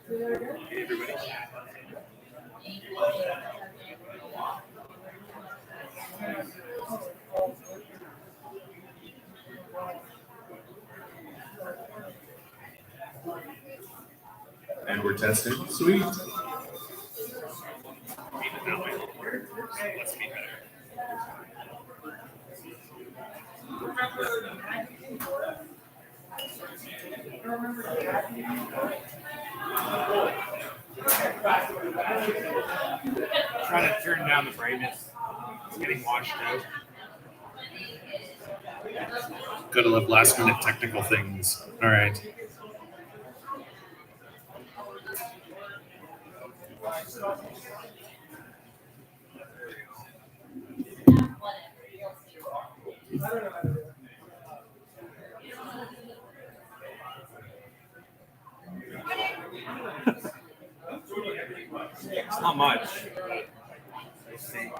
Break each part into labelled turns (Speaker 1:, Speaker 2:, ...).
Speaker 1: Hey, everybody.
Speaker 2: And we're testing. Sweet.
Speaker 1: Trying to turn down the brightness. It's getting washed out.
Speaker 2: Gotta love last minute technical things. All right.
Speaker 1: It's not much. We'll see.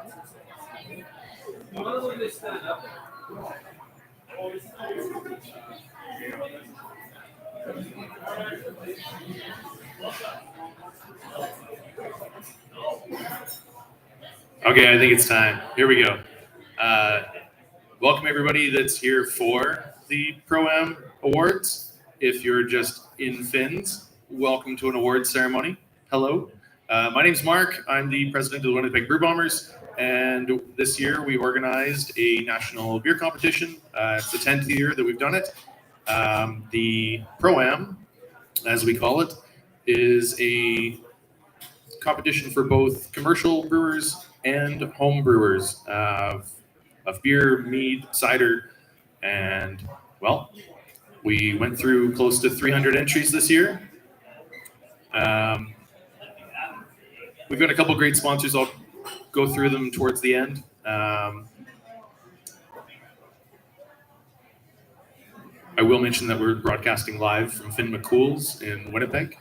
Speaker 2: Okay, I think it's time. Here we go. Welcome everybody that's here for the Pro-Am Awards. If you're just in Finns, welcome to an awards ceremony. Hello. My name's Mark. I'm the president of the Winnipeg Brew Bombers, and this year we organized a national beer competition. It's the 10th year that we've done it. The Pro-Am, as we call it, is a competition for both commercial brewers and home brewers of beer, mead, cider, and, well, we went through close to 300 entries this year. We've got a couple great sponsors. I'll go through them towards the end. I will mention that we're broadcasting live from Finn MacCool's in Winnipeg.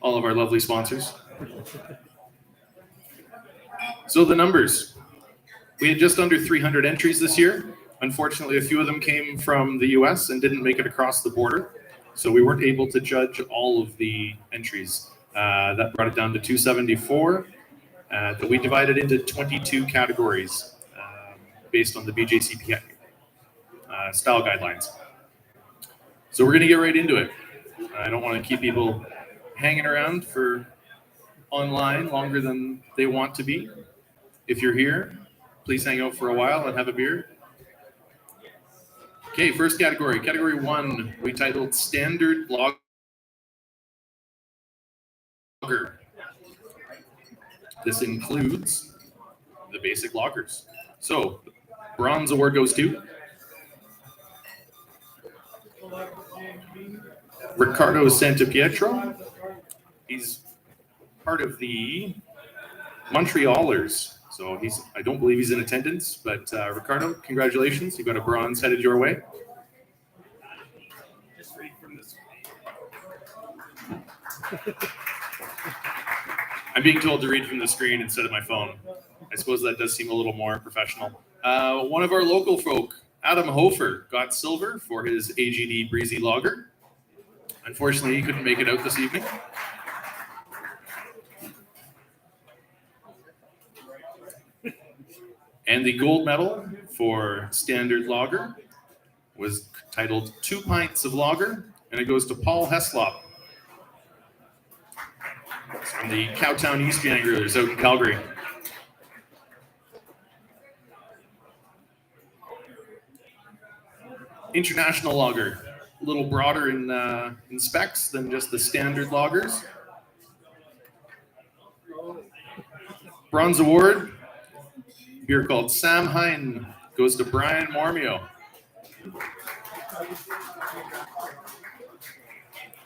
Speaker 2: All of our lovely sponsors. So the numbers. We had just under 300 entries this year. Unfortunately, a few of them came from the US and didn't make it across the border. So we weren't able to judge all of the entries. That brought it down to 274. That we divided into 22 categories based on the BJCP style guidelines. So we're going to get right into it. I don't want to keep people hanging around for online longer than they want to be. If you're here, please hang out for a while and have a beer. Okay, first category. Category 1, we titled Standard Lager. This includes the basic lagers. So, bronze award goes to Ricardo Santapietro. He's part of the Montrealers. So I don't believe he's in attendance, but Ricardo, congratulations. You got a bronze headed your way.
Speaker 1: Just read from this.
Speaker 2: I'm being told to read from the screen instead of my phone. I suppose that does seem a little more professional. One of our local folk, Adam Hofer, got silver for his AGD Breezy Lager. Unfortunately, he couldn't make it out this evening. And the gold medal for Standard Lager was titled 2 Pints of Lager, and it goes to Paul Heslop. It's from the Cowtown East Janglers out in Calgary. International Lager, a little broader in specs than just the standard lagers. Bronze award, beer called Sam Hein, goes to Brian Mormio.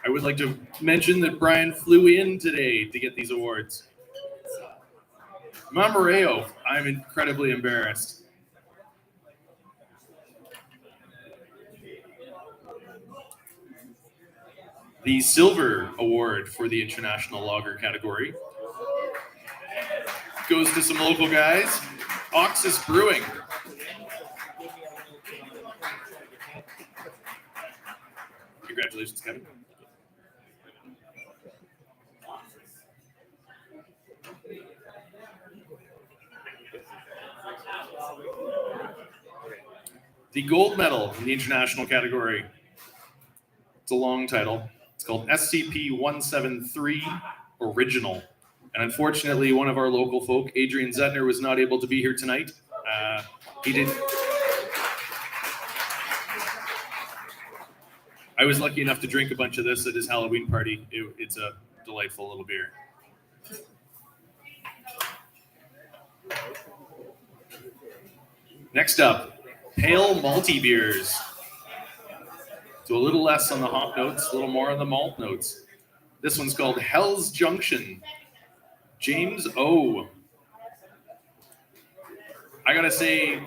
Speaker 2: I would like to mention that Brian flew in today to get these awards. Mamareo, I'm incredibly embarrassed. The silver award for the international lager category goes to some local guys. Oxus Brewing. Congratulations, Kevin. The gold medal in the international category. It's a long title. It's called SCP-173 Original. And unfortunately, one of our local folk, Adrian Zettner, was not able to be here tonight. He did. I was lucky enough to drink a bunch of this at his Halloween party. It's a delightful little beer. Next up, pale malty beers. So a little less on the hop notes, a little more on the malt notes. This one's called Hell's Junction. James O. I gotta say,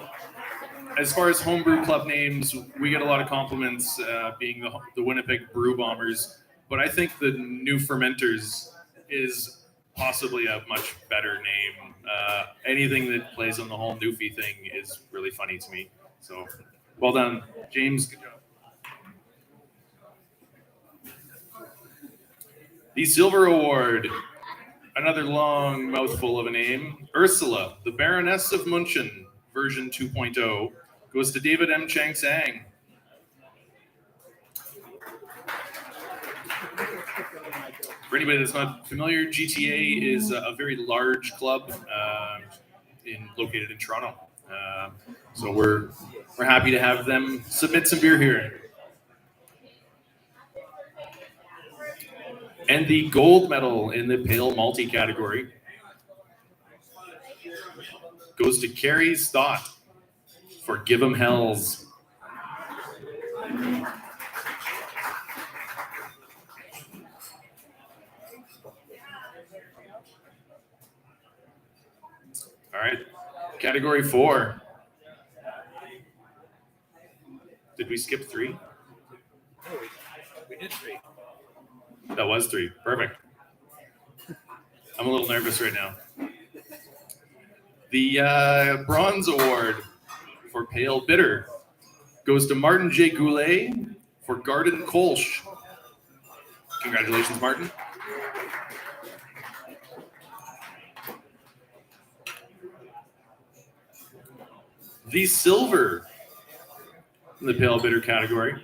Speaker 2: as far as homebrew club names, we get a lot of compliments being the Winnipeg Brew Bombers, but I think the New Fermenters is possibly a much better name. Anything that plays on the whole Newfie thing is really funny to me. So, well done, James. Good job. The Silver Award, another long mouthful of a name. Ursula, the Baroness of Munchen, version 2.0, goes to David M. Chang Sang. For anybody that's not familiar, GTA is a very large club located in Toronto. So we're happy to have them submit some beer here. And the gold medal in the pale malty category goes to Carrie's Thought for Give 'em Hells. All right, category 4. Did we skip 3?
Speaker 1: Oh, we did 3.
Speaker 2: That was 3. Perfect. I'm a little nervous right now. The bronze award for Pale Bitter goes to Martin J. Goulet for Garden Kolsch. Congratulations, Martin. The silver in the Pale Bitter category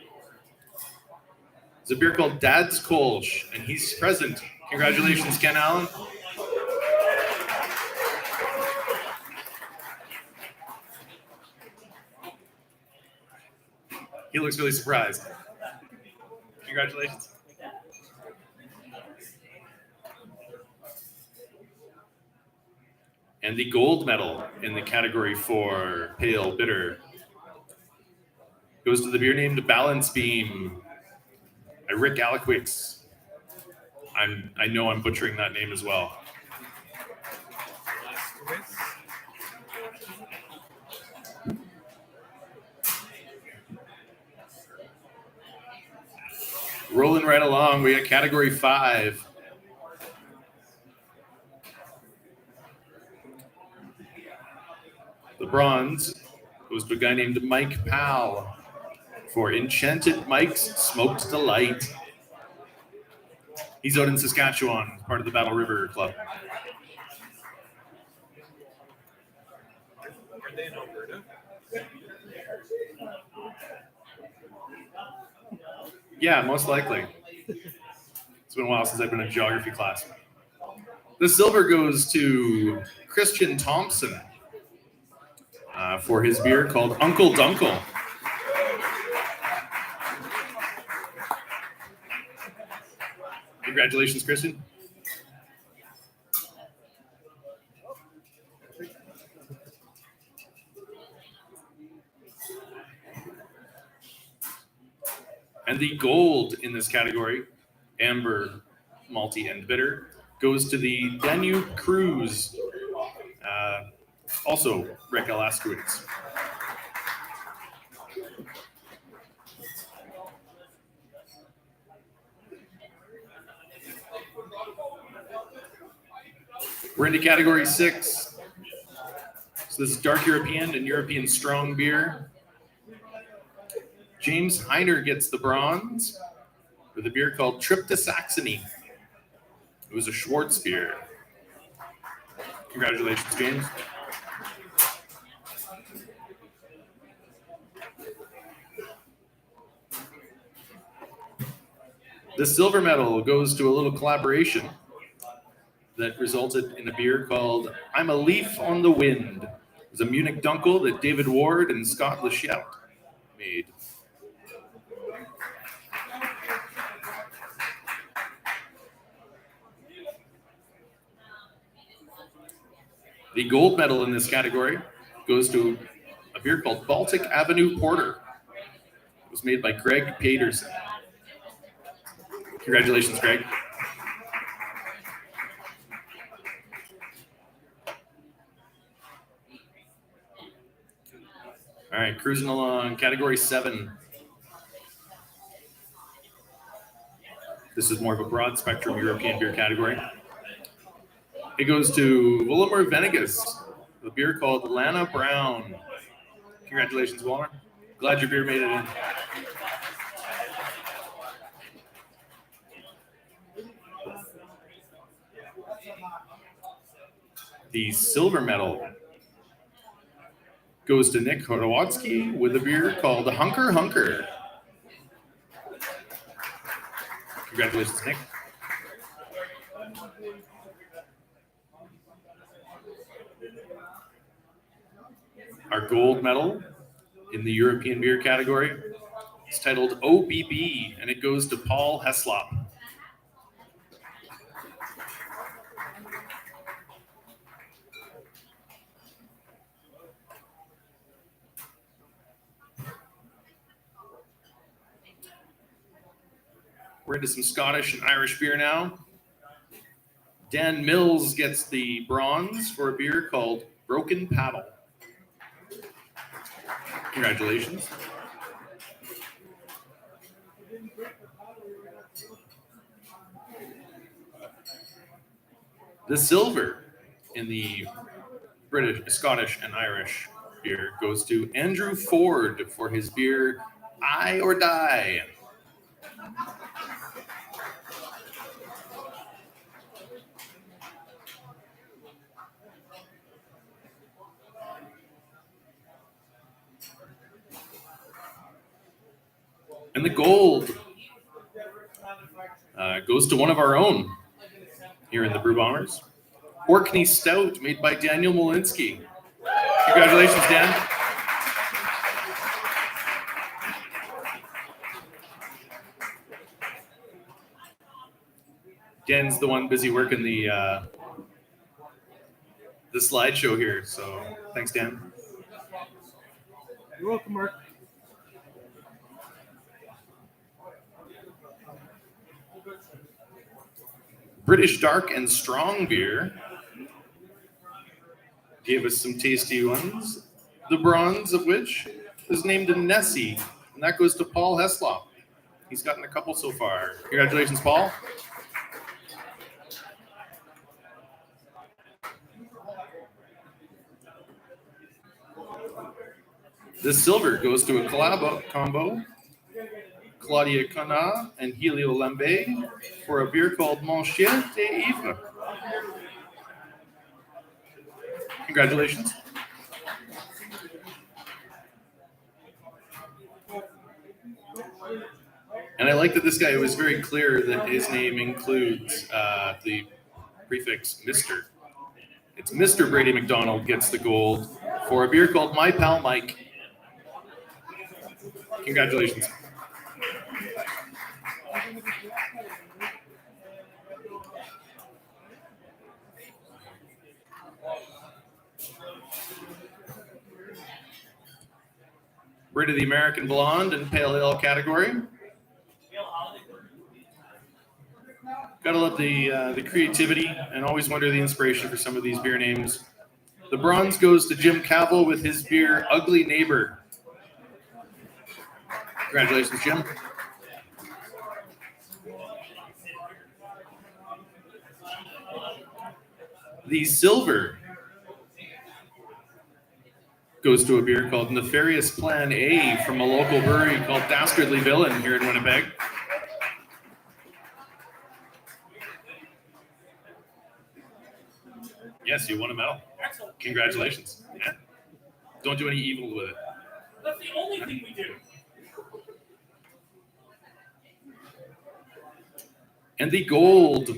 Speaker 2: is a beer called Dad's Kolsch, and he's present. Congratulations, Ken Allen. He looks really surprised. Congratulations. And the gold medal in the category for Pale Bitter goes to the beer named Balance Beam by Rick Aliquix. I know I'm butchering that name as well. Rolling right along, we got category 5. The bronze goes to a guy named Mike Powell for Enchanted Mike's Smoked Delight. He's out in Saskatchewan, part of the Battle River Club.
Speaker 1: Are they in Alberta?
Speaker 2: Yeah, most likely. It's been a while since I've been in a geography class. The silver goes to Christian Thompson for his beer called Uncle Dunkle. Congratulations, Christian. And the gold in this category, amber, malty, and bitter, goes to the Danube Cruise, also Raquel Askowitz. We're into category 6. So this is dark European and European strong beer. James Heiner gets the bronze with a beer called Trip to Saxony. It was a Schwartz beer. Congratulations, James. The silver medal goes to a little collaboration that resulted in a beer called I'm a Leaf on the Wind. It was a Munich Dunkel that David Ward and Scott Lachette made. The gold medal in this category goes to a beer called Baltic Avenue Porter. It was made by Greg Paterson. Congratulations, Greg. All right, cruising along, category 7. This is more of a broad spectrum European beer category. It goes to Willimer Venegas, a beer called Lana Brown. Congratulations, Willimer. Glad your beer made it in. The silver medal goes to Nick Horowatsky with a beer called Hunker Hunker. Congratulations, Nick. Our gold medal in the European beer category is titled OBB, and it goes to Paul Heslop. We're into some Scottish and Irish beer now. Dan Mills gets the bronze for a beer called Broken Paddle. Congratulations. The silver in the British, Scottish, and Irish beer goes to Andrew Ford for his beer I or Die. And the gold goes to one of our own here in the Brew Bombers. Orkney Stout, made by Daniel Molinsky. Congratulations, Dan. Dan's the one busy working the slideshow here, so thanks, Dan.
Speaker 1: You're welcome, Mark.
Speaker 2: British dark and strong beer gave us some tasty ones, the bronze of which is named a Nessie, and that goes to Paul Heslop. He's gotten a couple so far. Congratulations, Paul. The silver goes to a collab combo, Claudia Cana and Helio Lambe, for a beer called Mon Chien d'Ivre. Congratulations. And I like that this guy was very clear that his name includes the prefix Mr. It's Mr. Brady McDonald gets the gold for a beer called My Pal Mike. Congratulations. We're to the American Blonde and Pale Ale category. Gotta love the creativity and always wonder the inspiration for some of these beer names. The bronze goes to Jim Cavill with his beer Ugly Neighbor. Congratulations, Jim. The silver goes to a beer called Nefarious Plan A from a local brewery called Dastardly Villain here in Winnipeg. Yes, you won a medal.
Speaker 3: Excellent.
Speaker 2: Congratulations. Yeah. Don't do any evil with it.
Speaker 3: That's the only thing we do.
Speaker 2: And the gold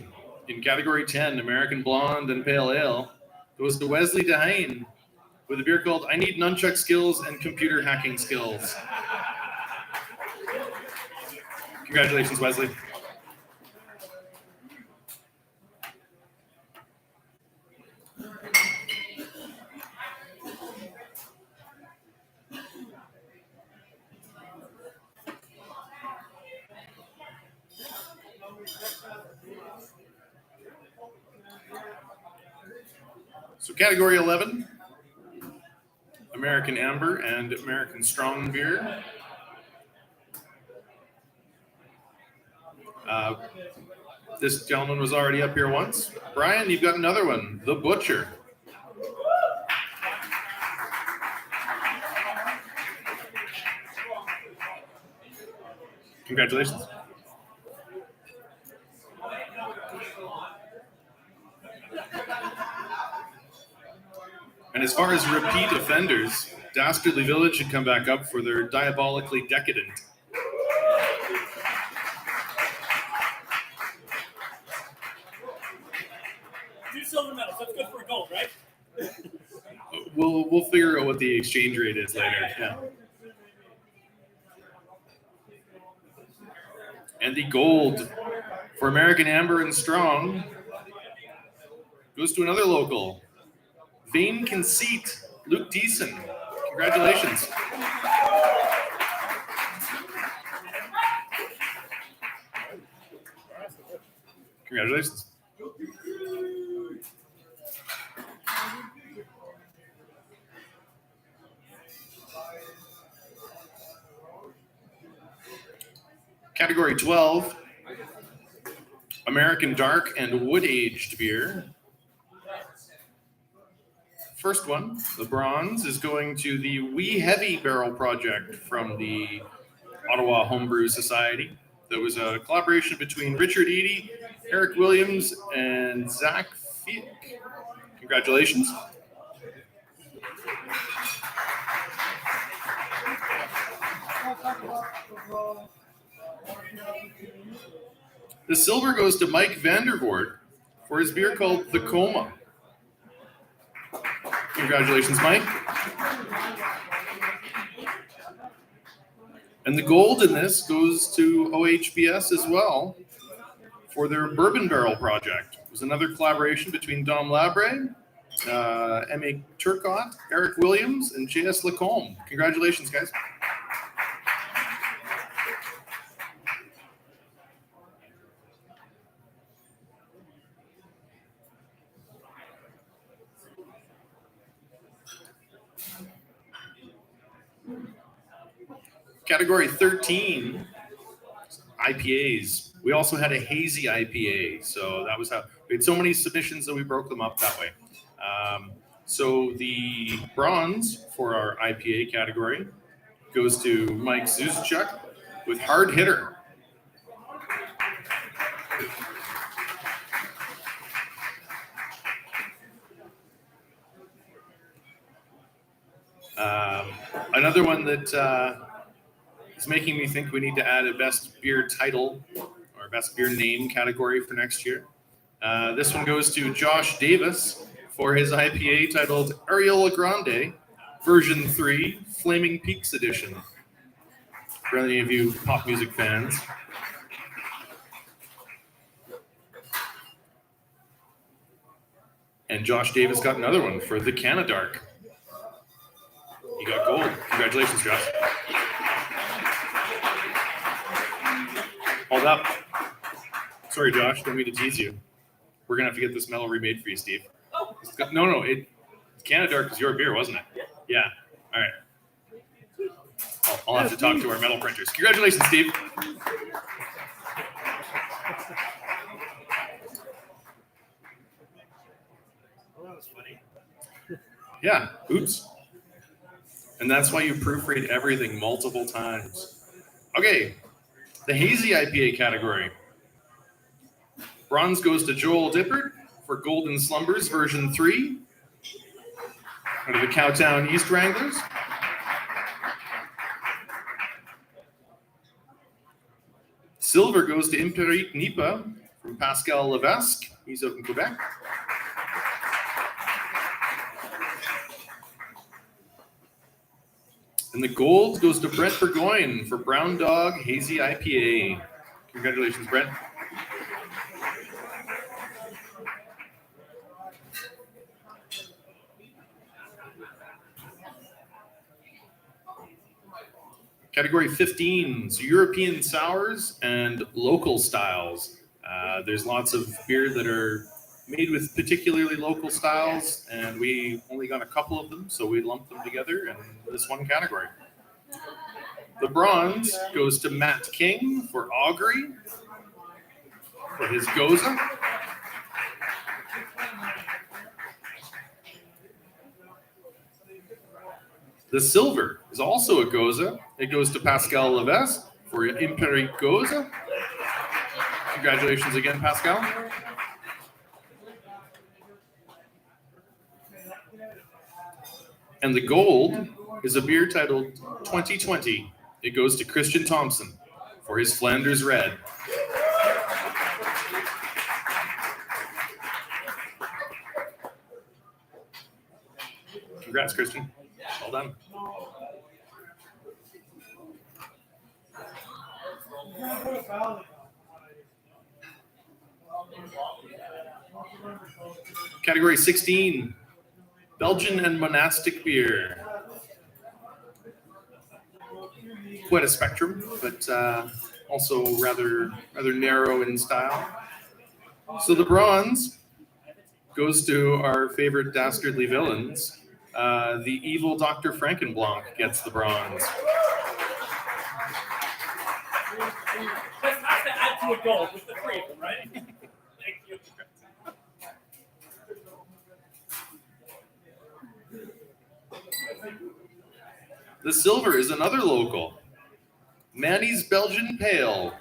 Speaker 2: in category 10, American Blonde and Pale Ale, goes to Wesley Dehane with a beer called I Need Nunchuck Skills and Computer Hacking Skills. Congratulations, Wesley. So category 11, American Amber and American Strong Beer. This gentleman was already up here once. Brian, you've got another one, The Butcher. Congratulations. And as far as repeat offenders, Dastardly Village should come back up for their Diabolically Decadent.
Speaker 3: Two silver medals. That's good for a gold, right?
Speaker 2: We'll figure out what the exchange rate is later. Yeah. And the gold for American Amber and Strong goes to another local, Vain Conceit, Luke Deason. Congratulations. Congratulations. Category 12, American Dark and Wood-Aged Beer. First one, the bronze, is going to the Wee Heavy Barrel Project from the Ottawa Homebrew Society. That was a collaboration between Richard Eady, Eric Williams, and Zach Fiek. Congratulations. The silver goes to Mike Vandervoort for his beer called The Coma. Congratulations, Mike. And the gold in this goes to OHBS as well for their Bourbon Barrel project. It was another collaboration between Dom Labre, M.A. Turcott, Eric Williams, and J.S. Lacombe. Congratulations, guys. Category 13, IPAs. We also had a hazy IPA, so that was how we had so many submissions that we broke them up that way. So the bronze for our IPA category goes to Mike Zuzchuk with Hard Hitter. Another one that it's making me think we need to add a best beer title or best beer name category for next year. This one goes to Josh Davis for his IPA titled Ariola Grande, version 3, Flaming Peaks edition. For any of you pop music fans. And Josh Davis got another one for the Canadark. He got gold. Congratulations, Josh. Hold up. Sorry, Josh, don't mean to tease you. We're gonna have to get this medal remade for you, Steve. No, it's Canada Dark was your beer, wasn't it? Yeah. All right. I'll have to talk to our medal printers. Congratulations, Steve.
Speaker 1: Well, that was funny.
Speaker 2: Yeah. Oops. And that's why you proofread everything multiple times. Okay. The hazy IPA category. Bronze goes to Joel Dippert for Golden Slumbers version 3 out of the Cowtown East Wranglers. Silver goes to Imperique Nipa from Pascal Levesque. He's out in Quebec. And the gold goes to Brent Burgoyne for Brown Dog Hazy IPA. Congratulations, Brent. Category 15, so European sours and local styles. There's lots of beer that are made with particularly local styles, and we only got a couple of them, so we lumped them together in this one category. The bronze goes to Matt King for Augury, for his Goza. The silver is also a Goza. It goes to Pascal Levesque for Imperique Goza. Congratulations again, Pascal. And the gold is a beer titled 2020. It goes to Christian Thompson for his Flanders Red. Congrats, Christian. Well done. Category 16, Belgian and monastic beer. Quite a spectrum, but also rather narrow in style. So the bronze goes to our favorite dastardly villains. The evil Dr. Frankenblanc gets the bronze.
Speaker 3: Let's have to add to a goal with the three of them, right? Thank you.
Speaker 2: The silver is another local. Manny's Belgian Pale.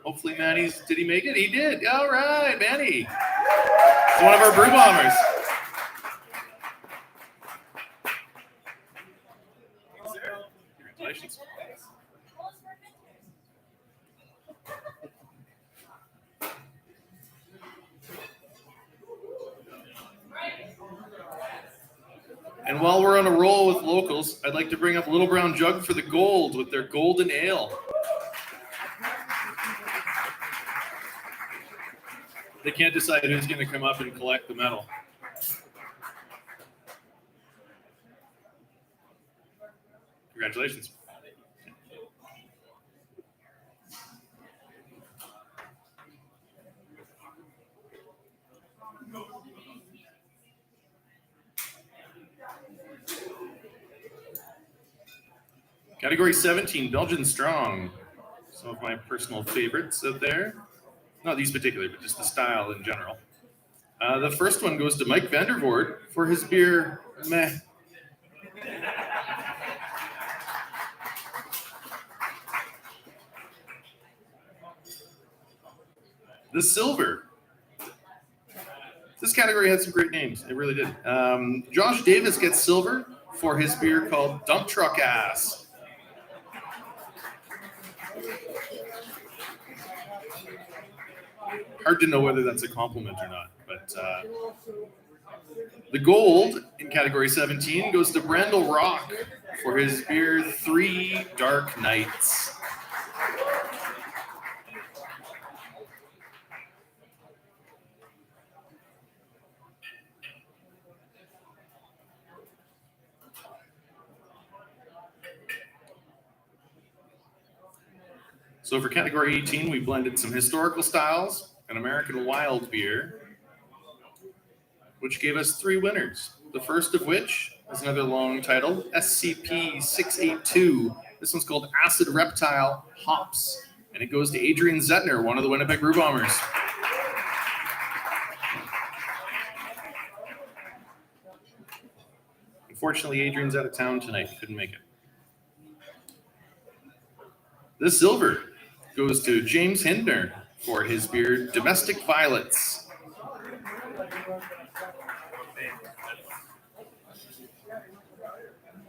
Speaker 2: Hopefully Manny's, did he make it? He did. All right, Manny. He's one of our brew bombers. Congratulations. And while we're on a roll with locals, I'd like to bring up Little Brown Jug for the gold with their golden ale. They can't decide who's going to come up and collect the medal. Congratulations. Category 17, Belgian Strong. Some of my personal favorites out there. Not these particular, but just the style in general. The first one goes to Mike Vandervoort for his beer, Meh. The silver. This category had some great names. It really did. Josh Davis gets silver for his beer called Dump Truck Ass. Hard to know whether that's a compliment or not, but the gold in category 17 goes to Brandel Rock for his beer 3 Dark Nights. So for category 18, we blended some historical styles, an American wild beer, which gave us 3 winners. The first of which is another long title, SCP-682. This one's called Acid Reptile Hops, and it goes to Adrian Zettner, one of the Winnipeg Brew Bombers. Unfortunately, Adrian's out of town tonight. He couldn't make it. The silver goes to James Hindner for his beer, Domestic Violets.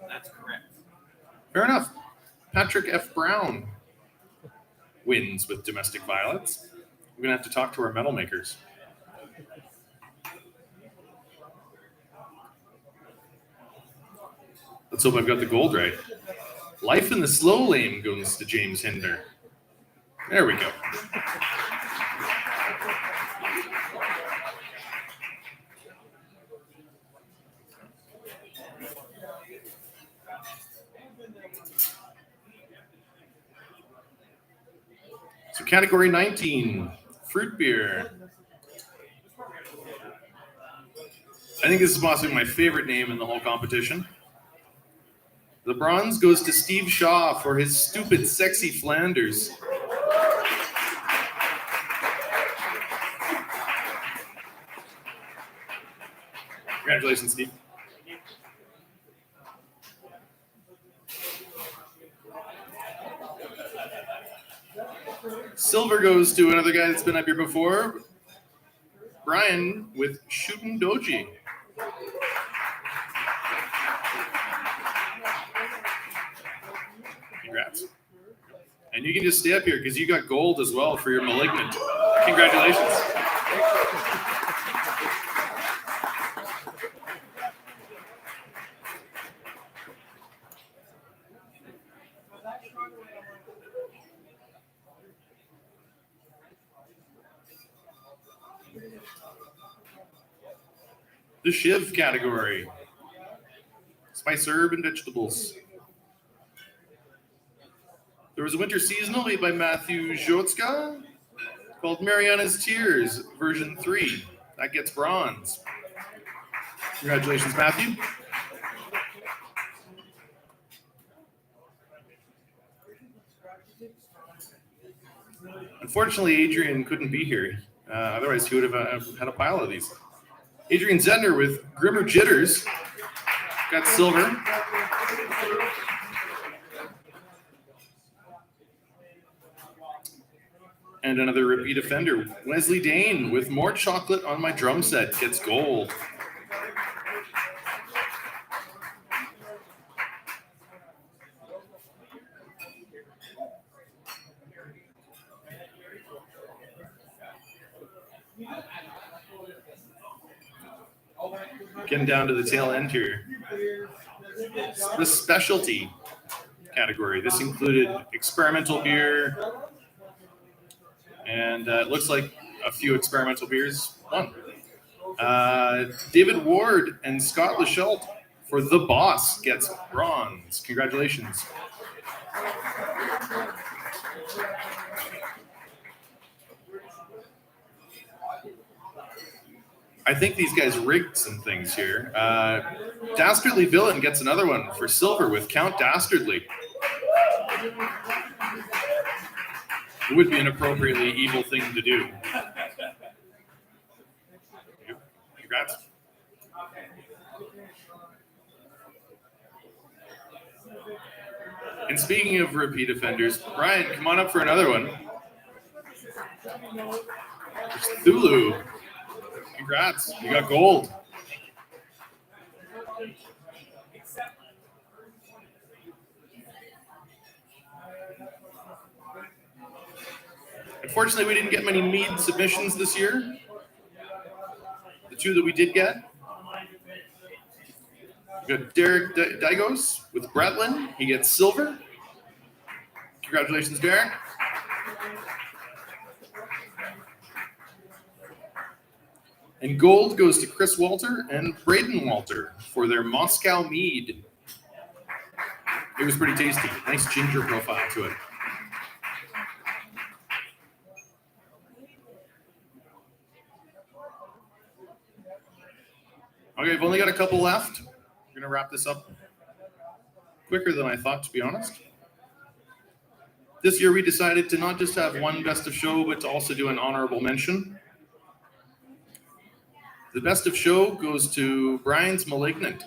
Speaker 1: That's correct.
Speaker 2: Fair enough. Patrick F. Brown wins with Domestic Violets. We're going to have to talk to our metal makers. Let's hope I've got the gold right. Life in the Slow Lane goes to James Hinder. There we go. So category 19, fruit beer. I think this is possibly my favorite name in the whole competition. The bronze goes to Steve Shaw for his Stupid Sexy Flanders. Congratulations, Steve. Silver goes to another guy that's been up here before, Brian with Shootin' Doji. Congrats. And you can just stay up here because you got gold as well for your Malignant. Congratulations. The Shiv category. Spice, herb, and vegetables. There was a winter seasonal made by Matthew Zhotska called Mariana's Tears, version 3. That gets bronze. Congratulations, Matthew. Unfortunately, Adrian couldn't be here. Otherwise, he would have had a pile of these. Adrian Zettner with Grimmer Jitters got silver. And another repeat offender, Wesley Dane with More Chocolate on My Drum Set gets gold. Getting down to the tail end here. The specialty category. This included experimental beer, and it looks like a few experimental beers won. David Ward and Scott Lachelt for The Boss gets bronze. Congratulations. I think these guys rigged some things here. Dastardly Villain gets another one for silver with Count Dastardly. It would be an appropriately evil thing to do. Congrats. And speaking of repeat offenders, Brian, come on up for another one. Cthulhu. Congrats, you got gold. Unfortunately, we didn't get many mead submissions this year. The two that we did get. We got Derek Dygos with Bretlin. He gets silver. Congratulations, Derek. And gold goes to Chris Walter and Braden Walter for their Moscow mead. It was pretty tasty. Nice ginger profile to it. Okay, I've only got a couple left. We're gonna wrap this up quicker than I thought, to be honest. This year we decided to not just have one best of show, but to also do an honorable mention. The best of show goes to Brian's Malignant.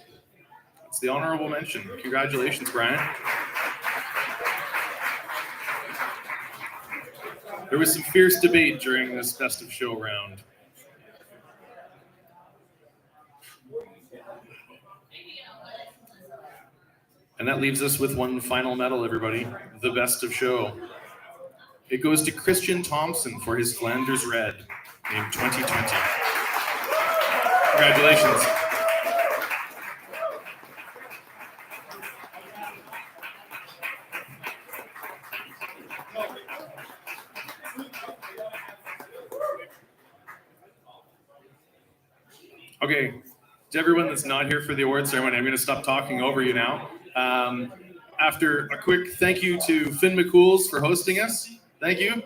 Speaker 2: That's the honorable mention. Congratulations, Brian. There was some fierce debate during this best of show round. And that leaves us with one final medal, everybody. The best of show. It goes to Christian Thompson for his Flanders Red in 2020. Congratulations. Okay, to everyone that's not here for the award ceremony, I'm going to stop talking over you now. After a quick thank you to Finn MacCools for hosting us. Thank you.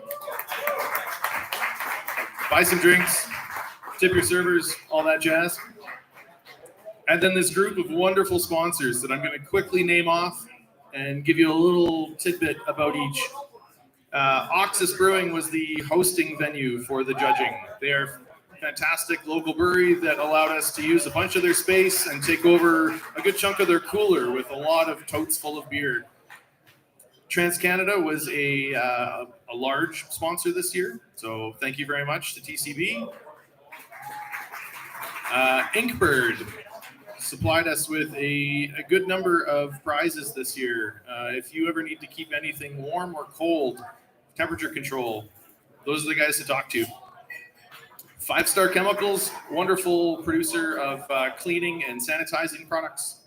Speaker 2: Buy some drinks, tip your servers, all that jazz. And then this group of wonderful sponsors that I'm going to quickly name off and give you a little tidbit about each. Oxus Brewing was the hosting venue for the judging. They are fantastic local brewery that allowed us to use a bunch of their space and take over a good chunk of their cooler with a lot of totes full of beer. TransCanada was a large sponsor this year, so thank you very much to TCB. Inkbird supplied us with a good number of prizes this year. If you ever need to keep anything warm or cold, temperature control, those are the guys to talk to. 5 Star Chemicals, wonderful producer of cleaning and sanitizing products.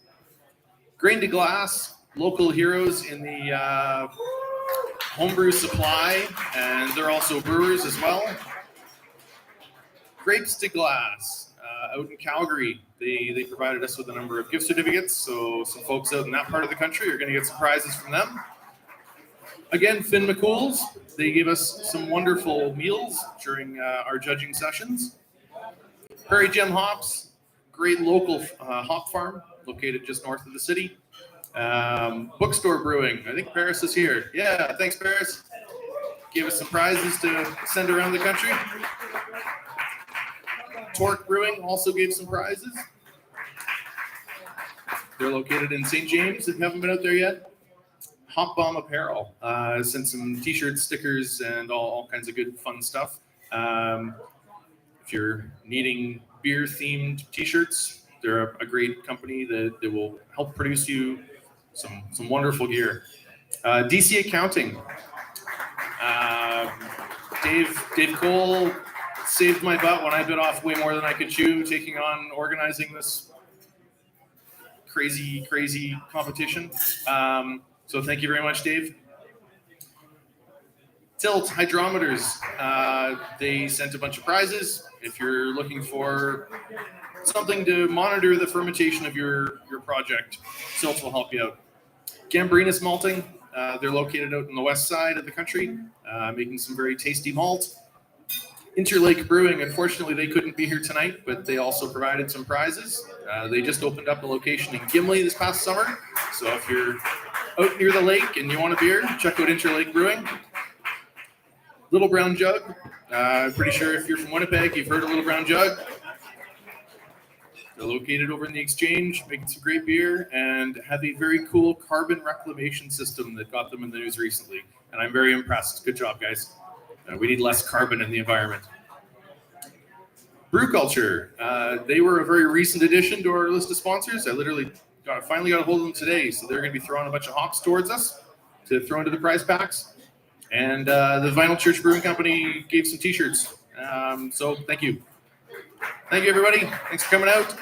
Speaker 2: Grain to Glass, local heroes in the homebrew supply, and they're also brewers as well. Grapes to Glass, out in Calgary, they provided us with a number of gift certificates, so some folks out in that part of the country are going to get some prizes from them. Again, Finn MacCools, they gave us some wonderful meals during our judging sessions. Prairie Gem Hops, great local hop farm located just north of the city. Bookstore Brewing, I think Paris is here. Yeah, thanks Paris. Gave us some prizes to send around the country. Torque Brewing also gave some prizes. They're located in St. James if you haven't been out there yet. Hop Bomb Apparel sent some t-shirts, stickers, and all kinds of good fun stuff. If you're needing beer-themed t-shirts, they're a great company that will help produce you some wonderful gear. DC Accounting. Dave Cole saved my butt when I bit off way more than I could chew, taking on organizing this crazy competition. So thank you very much, Dave. Tilt Hydrometers, they sent a bunch of prizes. If you're looking for something to monitor the fermentation of your project, Tilt will help you out. Gambrinus Malting, they're located out in the west side of the country, making some very tasty malt. Interlake Brewing, unfortunately, they couldn't be here tonight, but they also provided some prizes. They just opened up a location in Gimli this past summer. So if you're out near the lake and you want a beer, check out Interlake Brewing. Little Brown Jug. I'm pretty sure if you're from Winnipeg, you've heard of Little Brown Jug. They're located over in the Exchange, making some great beer, and have a very cool carbon reclamation system that got them in the news recently. And I'm very impressed. Good job, guys. We need less carbon in the environment. Brew Culture. They were a very recent addition to our list of sponsors. I literally finally got a hold of them today, so they're going to be throwing a bunch of hops towards us to throw into the prize packs. And the Vinyl Church Brewing Company gave some t-shirts. So thank you. Thank you, everybody. Thanks for coming out.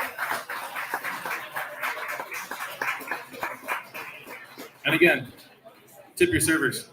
Speaker 2: And again, tip your servers.